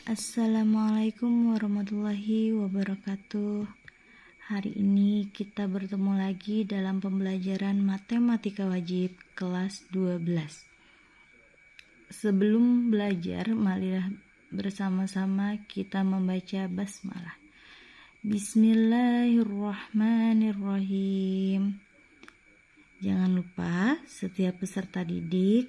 Assalamualaikum warahmatullahi wabarakatuh. Hari ini kita bertemu lagi dalam pembelajaran matematika wajib kelas 12. Sebelum belajar, marilah bersama-sama kita membaca basmalah. Bismillahirrahmanirrahim. Jangan lupa setiap peserta didik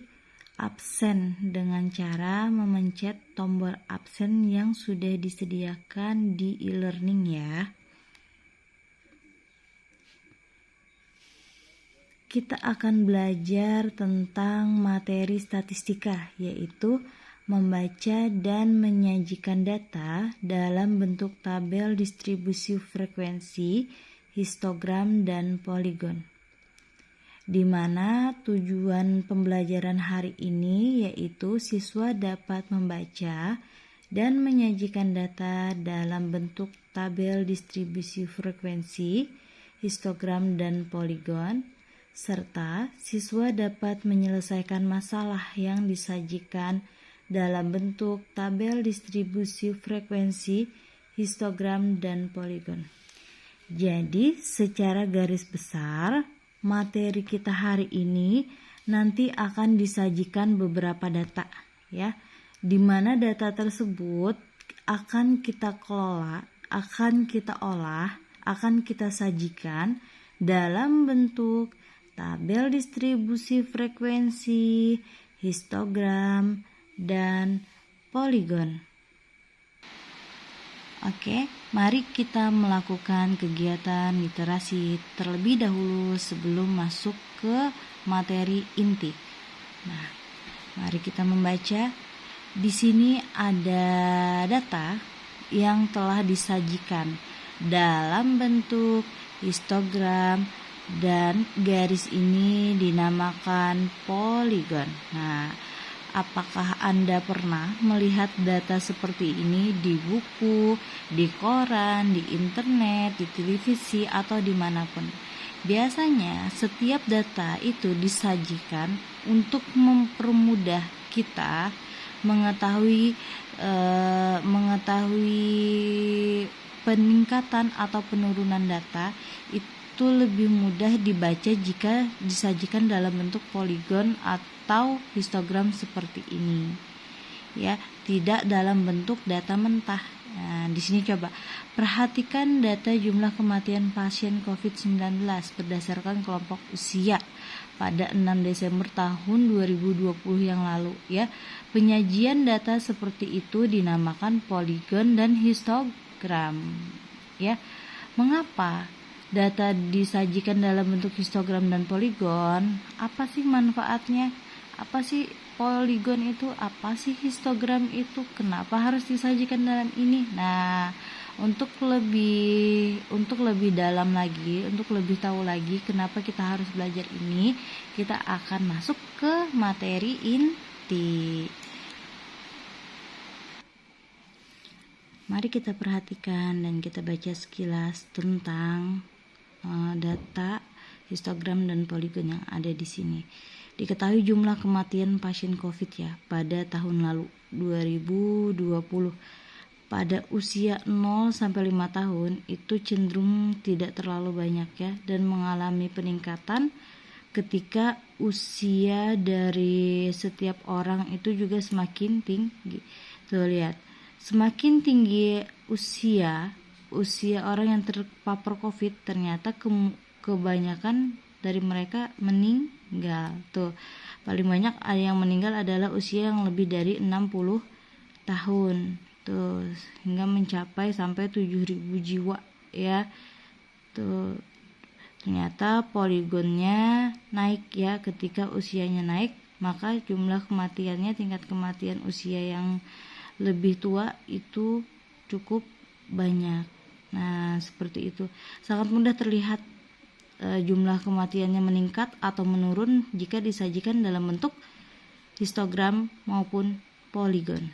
absen dengan cara memencet tombol absen yang sudah disediakan di e-learning ya. Kita akan belajar tentang materi statistika, yaitu membaca dan menyajikan data dalam bentuk tabel distribusi frekuensi, histogram, dan poligon. Di mana tujuan pembelajaran hari ini yaitu siswa dapat membaca dan menyajikan data dalam bentuk tabel distribusi frekuensi, histogram, dan poligon, serta siswa dapat menyelesaikan masalah yang disajikan dalam bentuk tabel distribusi frekuensi, histogram, dan poligon. Jadi, secara garis besar, materi kita hari ini nanti akan disajikan beberapa data ya, di mana data tersebut akan kita kelola, akan kita olah, akan kita sajikan dalam bentuk tabel distribusi frekuensi, histogram, dan poligon. Oke, mari kita melakukan kegiatan literasi terlebih dahulu sebelum masuk ke materi inti. Nah, mari kita membaca. Di sini ada data yang telah disajikan dalam bentuk histogram dan garis ini dinamakan poligon. Nah, apakah Anda pernah melihat data seperti ini di buku, di koran, di internet, di televisi, atau dimanapun? Biasanya setiap data itu disajikan untuk mempermudah kita mengetahui peningkatan atau penurunan data. Itu lebih mudah dibaca jika disajikan dalam bentuk poligon atau histogram seperti ini ya, tidak dalam bentuk data mentah. Nah, di sini coba perhatikan data jumlah kematian pasien COVID-19 berdasarkan kelompok usia pada 6 Desember tahun 2020 yang lalu ya. Penyajian data seperti itu dinamakan poligon dan histogram ya. Mengapa data disajikan dalam bentuk histogram dan poligon? Apa sih manfaatnya? Apa sih poligon itu? Apa sih histogram itu? Kenapa harus disajikan dalam ini? Nah, untuk lebih dalam lagi, untuk lebih tahu lagi kenapa kita harus belajar ini, kita akan masuk ke materi inti. Mari kita perhatikan dan kita baca sekilas tentang data histogram dan poligon yang ada di sini. Diketahui jumlah kematian pasien COVID ya pada tahun lalu 2020 pada usia 0 sampai 5 tahun itu cenderung tidak terlalu banyak ya, dan mengalami peningkatan ketika usia dari setiap orang itu juga semakin tinggi. Tuh lihat, semakin tinggi usia orang yang terpapar COVID, ternyata kebanyakan dari mereka meninggal. Tuh, paling banyak ada yang meninggal adalah usia yang lebih dari 60 tahun. Tuh, hingga mencapai sampai 7.000 jiwa ya. Tuh, ternyata poligonnya naik ya. Ketika usianya naik, maka jumlah kematiannya, tingkat kematian usia yang lebih tua itu cukup banyak. Nah, seperti itu. Sangat mudah terlihat jumlah kematiannya meningkat atau menurun jika disajikan dalam bentuk histogram maupun poligon.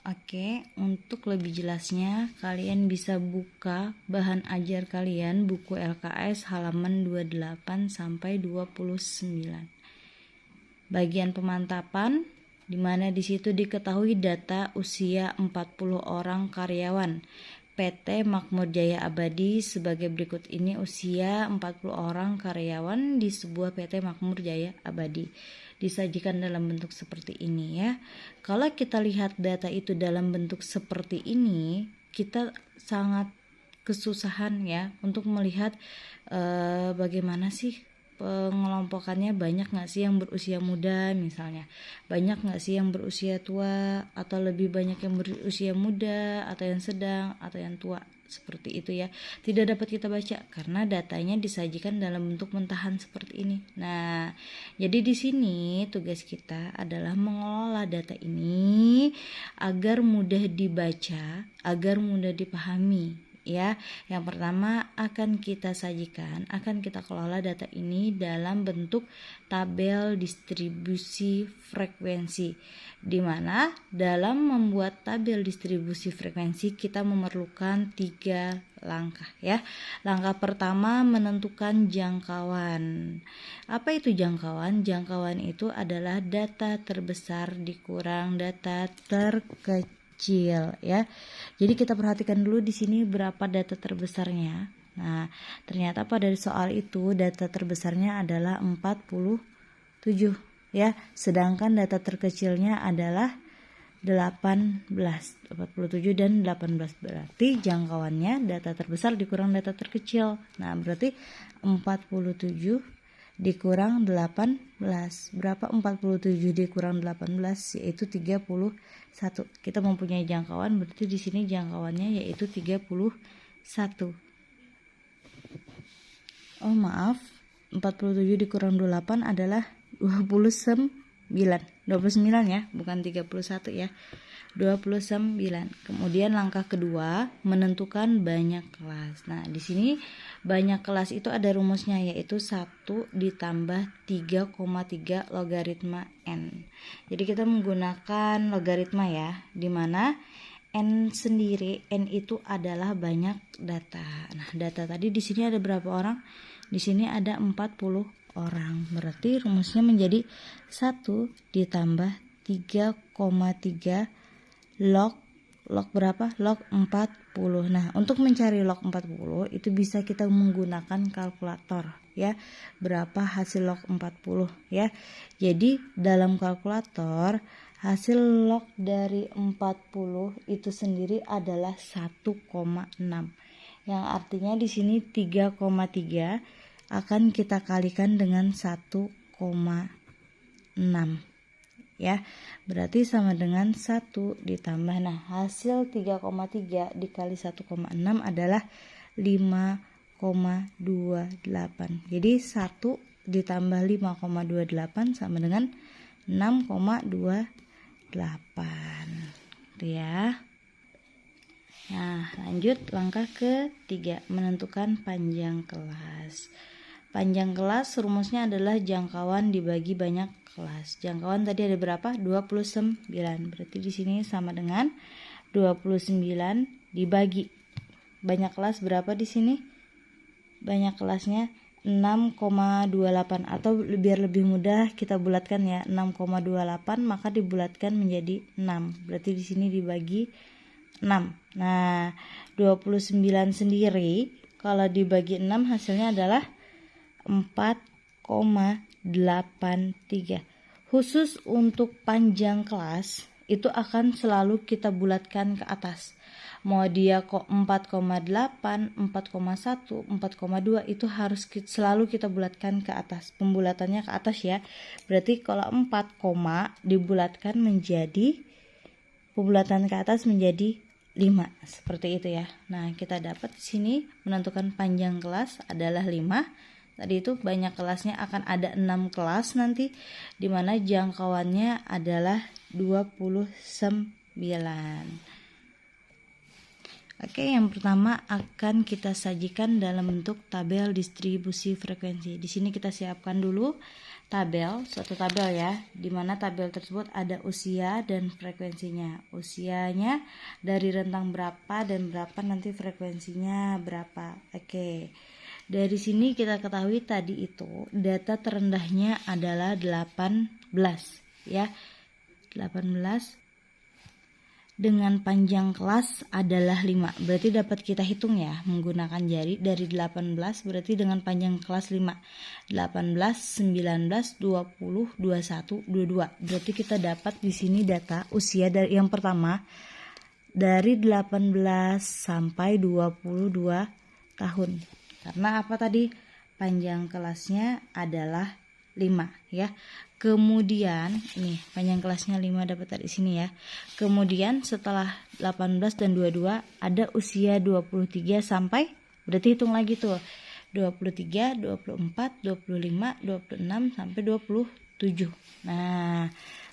Oke, untuk lebih jelasnya kalian bisa buka bahan ajar kalian buku LKS halaman 28 sampai 29. Bagian pemantapan di mana di situ diketahui data usia 40 orang karyawan PT Makmur Jaya Abadi sebagai berikut ini. Usia 40 orang karyawan di sebuah PT Makmur Jaya Abadi disajikan dalam bentuk seperti ini ya. Kalau kita lihat data itu dalam bentuk seperti ini, kita sangat kesusahan ya untuk melihat bagaimana sih pengelompokannya. Banyak nggak sih yang berusia muda misalnya, banyak nggak sih yang berusia tua, atau lebih banyak yang berusia muda atau yang sedang atau yang tua, seperti itu ya. Tidak dapat kita baca karena datanya disajikan dalam bentuk mentahan seperti ini. Nah, jadi di sini tugas kita adalah mengelola data ini agar mudah dibaca, agar mudah dipahami ya. Yang pertama akan kita sajikan, akan kita kelola data ini dalam bentuk tabel distribusi frekuensi, di mana dalam membuat tabel distribusi frekuensi kita memerlukan 3 langkah ya. Langkah pertama menentukan jangkauan. Apa itu jangkauan? Jangkauan itu adalah data terbesar dikurang data terkecil ya. Jadi kita perhatikan dulu di sini berapa data terbesarnya. Nah, ternyata pada soal itu data terbesarnya adalah 47 ya, sedangkan data terkecilnya adalah 47 dan 18. Berarti jangkauannya data terbesar dikurang data terkecil. Nah, berarti 47 dikurang 18. Berapa 47 dikurang 18? Yaitu 31. Kita mempunyai jangkauan, berarti di sini jangkauannya yaitu 31. Oh maaf, 47 dikurang 28 adalah 29 ya, bukan 31 ya. 29. Kemudian langkah kedua menentukan banyak kelas. Nah, di sini banyak kelas itu ada rumusnya, yaitu 1 ditambah 3,3 logaritma N. Jadi kita menggunakan logaritma ya, dimana N sendiri, N itu adalah banyak data. Nah, data tadi di sini ada berapa orang? Di sini ada 40 orang. Berarti rumusnya menjadi 1 ditambah 3,3 log berapa? Log 40. Nah, untuk mencari log 40 itu bisa kita menggunakan kalkulator ya. Berapa hasil log 40 ya. Jadi dalam kalkulator hasil log dari 40 itu sendiri adalah 1,6. Yang artinya di sini 3,3 akan kita kalikan dengan 1,6 ya. Berarti sama dengan 1 ditambah, nah hasil 3,3 dikali 1,6 adalah 5,28. Jadi 1 ditambah 5,28 sama dengan 6,28 itu ya. Nah, lanjut langkah ketiga, menentukan panjang kelas. Panjang kelas rumusnya adalah jangkauan dibagi banyak kelas. Jangkauan tadi ada berapa? 29. Berarti di sini sama dengan 29 dibagi banyak kelas berapa di sini? Banyak kelasnya 6,28, atau biar lebih mudah kita bulatkan ya, 6,28 maka dibulatkan menjadi 6. Berarti di sini dibagi 6. Nah, 29 sendiri kalau dibagi 6 hasilnya adalah 4,83. Khusus untuk panjang kelas itu akan selalu kita bulatkan ke atas. Mau dia kok 4,8, 4,1, 4,2 itu harus selalu kita bulatkan ke atas. Pembulatannya ke atas ya. Berarti kalau 4, dibulatkan menjadi, pembulatan ke atas menjadi 5, seperti itu ya. Nah, kita dapat di sini menentukan panjang kelas adalah 5. Tadi itu banyak kelasnya akan ada 6 kelas nanti, dimana jangkauannya adalah 29. Oke, yang pertama akan kita sajikan dalam bentuk tabel distribusi frekuensi. Di sini kita siapkan dulu suatu tabel ya, dimana tabel tersebut ada usia dan frekuensinya. Usianya dari rentang berapa dan berapa, nanti frekuensinya berapa. Oke. Dari sini kita ketahui tadi itu data terendahnya adalah 18 ya. 18 dengan panjang kelas adalah 5. Berarti dapat kita hitung ya menggunakan jari. Dari 18 berarti dengan panjang kelas 5. 18, 19, 20, 21, 22. Berarti kita dapat di sini data usia dari yang pertama dari 18 sampai 22 tahun. Karena apa tadi? Panjang kelasnya adalah 5 ya. Kemudian nih panjang kelasnya 5 dapat dari sini ya. Kemudian setelah 18 dan 22 ada usia 23 sampai, berarti hitung lagi tuh. 23, 24, 25, 26 sampai 27. Nah,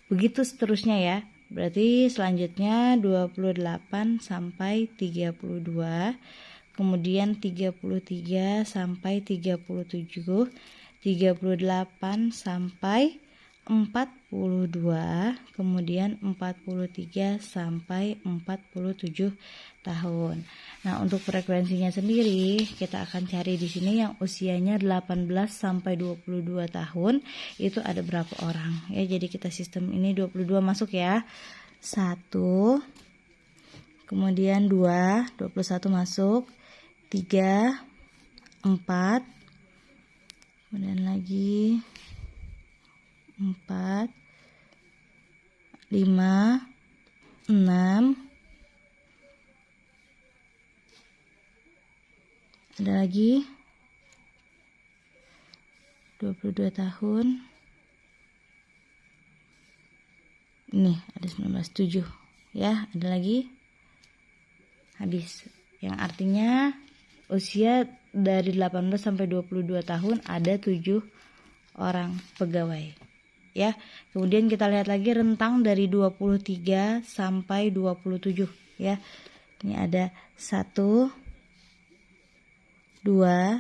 begitu seterusnya ya. Berarti selanjutnya 28 sampai 32. Kemudian 33 sampai 37, 38 sampai 42, kemudian 43 sampai 47 tahun. Nah, untuk frekuensinya sendiri kita akan cari di sini yang usianya 18 sampai 22 tahun itu ada berapa orang ya. Jadi kita sistem ini 22 masuk ya. 1, kemudian 2, 21 masuk, 3, 4, kemudian lagi 4, 5, 6, ada lagi 22 tahun, ini ada 19, 7 ya, ada lagi, habis. Yang artinya usia dari 18 sampai 22 tahun ada 7 orang pegawai ya. Kemudian kita lihat lagi rentang dari 23 sampai 27 ya. Ini ada 1, 2,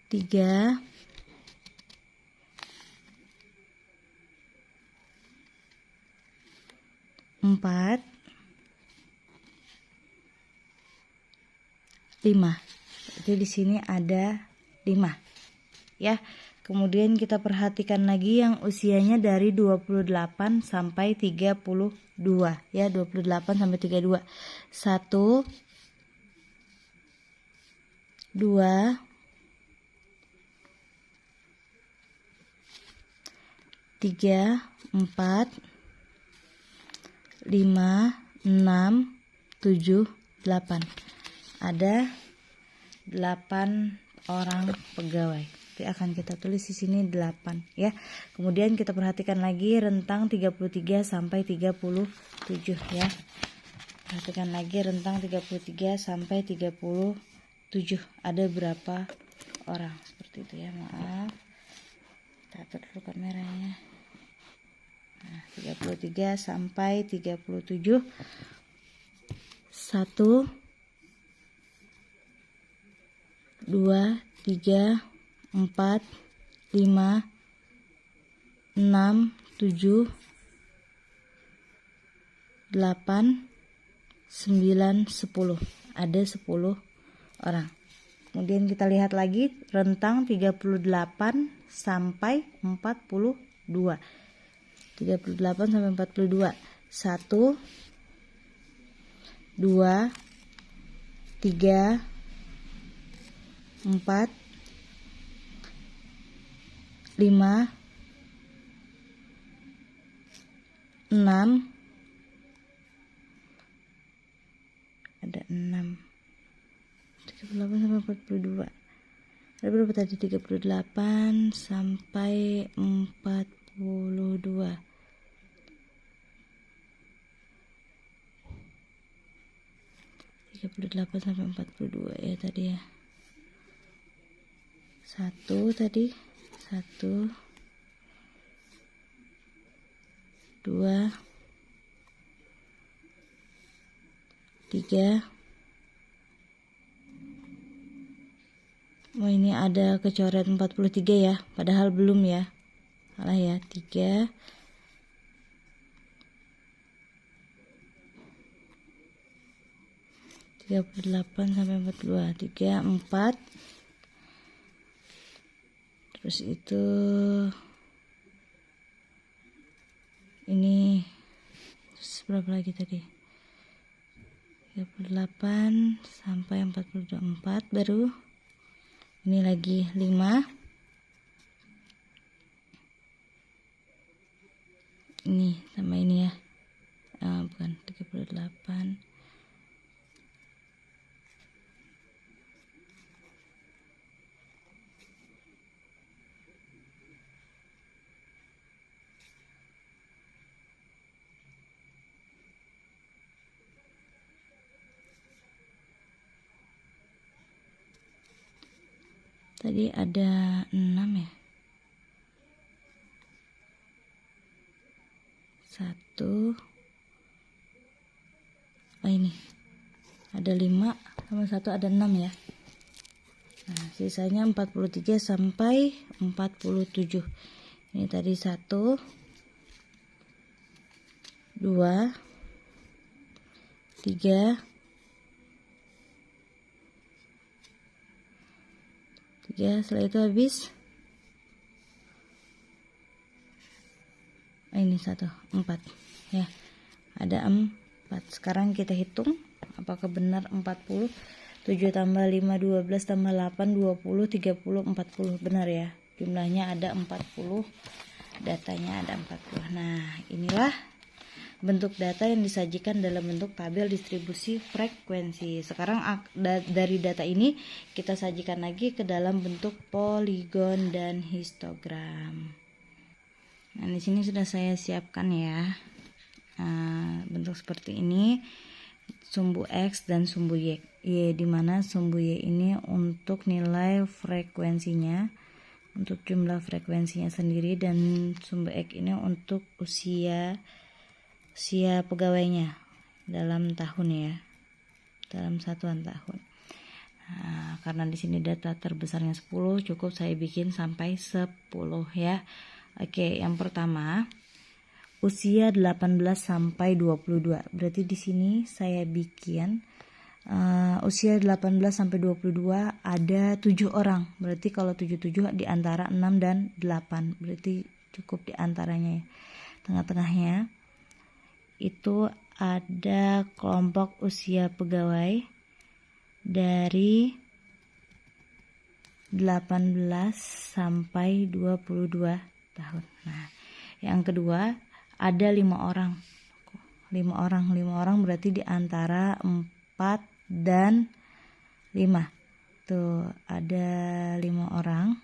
3, 4, 5. Jadi di sini ada 5 ya. Kemudian kita perhatikan lagi yang usianya dari 28 sampai 32 ya, 28 sampai 32. 1, 2, 3, 4, 5, 6, 7, 8. Ada 8 orang pegawai. Jadi akan kita tulis di sini 8 ya. Kemudian kita perhatikan lagi rentang 33 sampai 37 ya. Perhatikan lagi rentang 33 sampai 37 ada berapa orang, seperti itu ya. Maaf. Kita atur dulu kameranya. Nah, 33 sampai 37. 1, 2, 3, 4, 5, 6, 7, 8, 9, 10. Ada 10 orang. Kemudian kita lihat lagi rentang 38 sampai 42. 38 sampai 42. 1, 2, 3, 4, 5, 6, ada 6, 38 sampai 42. Ada berapa tadi? 38 sampai 42. 38 sampai 42 ya tadi ya. 1 tadi, 1, 2, 3. Oh, ini ada kecoret 43 ya, padahal belum ya. Salah ya, 3, 38 sampai 42. 3, 4, Terus itu ini berapa lagi tadi? 38 sampai 44, baru ini lagi 5. Ini sama ini ya. Bukan 38. Tadi ada 6 ya. 1. Ini ada 5 sama 1 ada 6 ya. Nah, sisanya 43 sampai 47. Ini tadi 1, 2, 3, 3, setelah itu habis. Ini 1, 4 ya. Ada 4. Sekarang kita hitung apakah benar 40. 7 tambah 5 12 tambah 8 20 30 40. Benar ya. Jumlahnya ada 40. Datanya ada 40. Nah, inilah bentuk data yang disajikan dalam bentuk tabel distribusi frekuensi. Sekarang dari data ini kita sajikan lagi ke dalam bentuk poligon dan histogram. Nah, di sini sudah saya siapkan ya. Bentuk seperti ini, sumbu X dan sumbu Y. Di mana sumbu Y ini untuk nilai frekuensinya, untuk jumlah frekuensinya sendiri, dan sumbu X ini untuk usia pegawainya dalam tahun ya, dalam satuan tahun. Nah, karena di sini data terbesarnya 10, cukup saya bikin sampai 10 ya. Oke, yang pertama usia 18 sampai 22. Berarti di sini saya bikin usia 18 sampai 22 ada 7 orang. Berarti kalau 77 di antara 6 dan 8. Berarti cukup di antaranya ya. Tengah-tengahnya itu ada kelompok usia pegawai dari 18 sampai 22 tahun. Nah, yang kedua ada 5 orang. 5 orang berarti di antara 4 dan 5. Tuh, ada 5 orang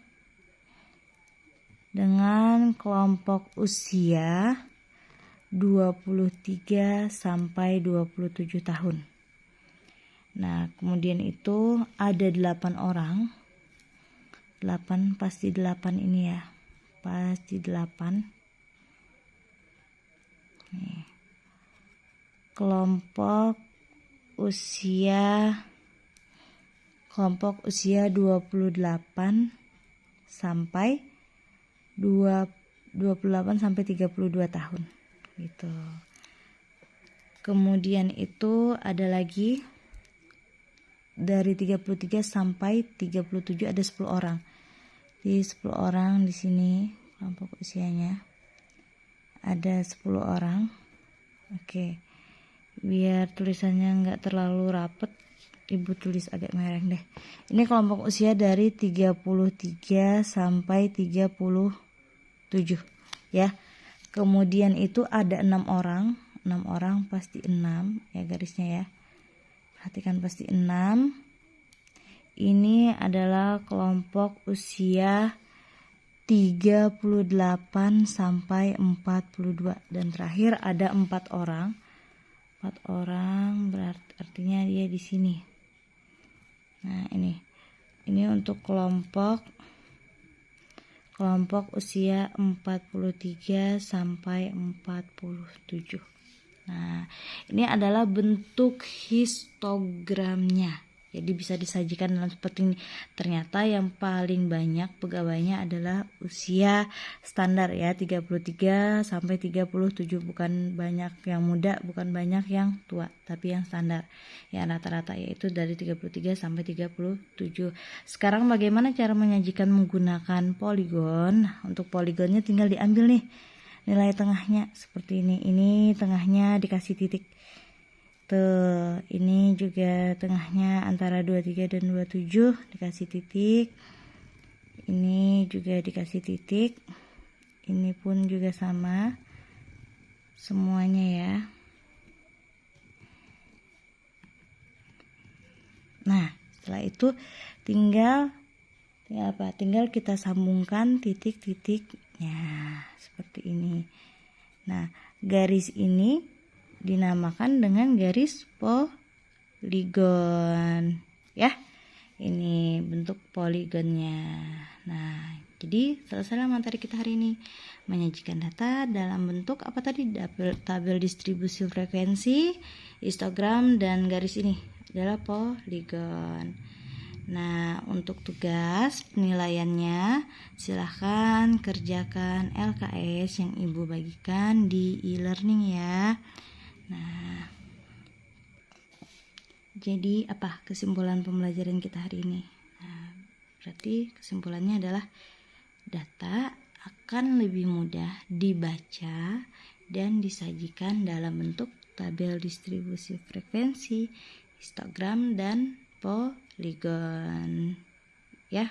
dengan kelompok usia 23 sampai 27 tahun. Nah, kemudian itu ada 8 orang. 8 pasti 8 ini ya. Pasti 8. Nih. Kelompok usia 28 sampai 28 sampai 32 tahun gitu. Kemudian itu ada lagi dari 33 sampai 37 ada 10 orang. Di 10 orang di sini kelompok usianya ada 10 orang. Oke. Biar tulisannya enggak terlalu rapet, Ibu tulis agak merah deh. Ini kelompok usia dari 33 sampai 37 ya. Kemudian itu ada 6 orang. 6 orang pasti 6 ya garisnya ya. Perhatikan pasti 6. Ini adalah kelompok usia 38 sampai 42 dan terakhir ada 4 orang. 4 orang berarti artinya dia di sini. Nah, ini untuk kelompok usia 43 sampai 47. Nah, ini adalah bentuk histogramnya Jadi bisa disajikan dalam seperti ini. Ternyata yang paling banyak pegawainya adalah usia standar ya, 33 sampai 37, bukan banyak yang muda, bukan banyak yang tua, tapi yang standar. Ya rata-rata yaitu dari 33 sampai 37. Sekarang bagaimana cara menyajikan menggunakan poligon? Untuk poligonnya tinggal diambil nih nilai tengahnya seperti ini. Ini tengahnya dikasih titik. Tuh, ini juga tengahnya antara 23 dan 27 dikasih titik. Ini juga dikasih titik. Ini pun juga sama. Semuanya ya. Nah, setelah itu tinggal apa? Tinggal kita sambungkan titik-titiknya seperti ini. Nah, garis ini dinamakan dengan garis poligon ya. Ini bentuk poligonnya. Nah, jadi selesai materi kita hari ini, menyajikan data dalam bentuk apa tadi? Tabel distribusi frekuensi, histogram, dan garis ini adalah poligon. Nah, untuk tugas penilaiannya silahkan kerjakan LKS yang Ibu bagikan di e-learning ya. Nah, jadi apa kesimpulan pembelajaran kita hari ini? Nah, berarti kesimpulannya adalah data akan lebih mudah dibaca dan disajikan dalam bentuk tabel distribusi frekuensi, histogram, dan poligon ya.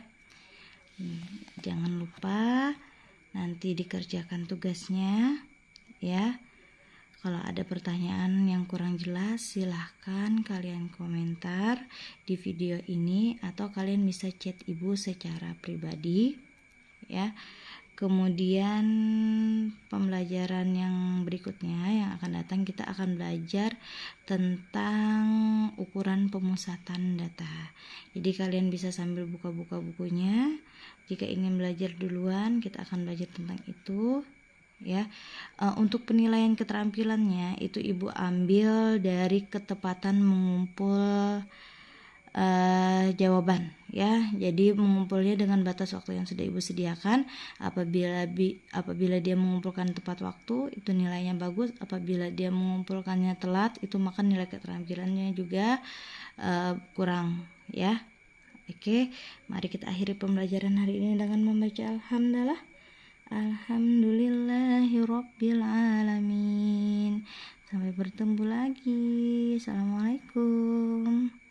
Jangan lupa nanti dikerjakan tugasnya ya. Kalau ada pertanyaan yang kurang jelas, silahkan kalian komentar di video ini atau kalian bisa chat Ibu secara pribadi ya. Kemudian pembelajaran yang berikutnya yang akan datang, kita akan belajar tentang ukuran pemusatan data. Jadi kalian bisa sambil buka-buka bukunya. Jika ingin belajar duluan, kita akan belajar tentang itu ya. Untuk penilaian keterampilannya itu Ibu ambil dari ketepatan mengumpul jawaban ya. Jadi mengumpulnya dengan batas waktu yang sudah Ibu sediakan. Apabila dia mengumpulkan tepat waktu, itu nilainya bagus. Apabila dia mengumpulkannya telat, itu maka nilai keterampilannya juga kurang ya. Oke, mari kita akhiri pembelajaran hari ini dengan membaca alhamdulillah. Alhamdulillahirabbil alamin. Sampai bertemu lagi. Assalamualaikum.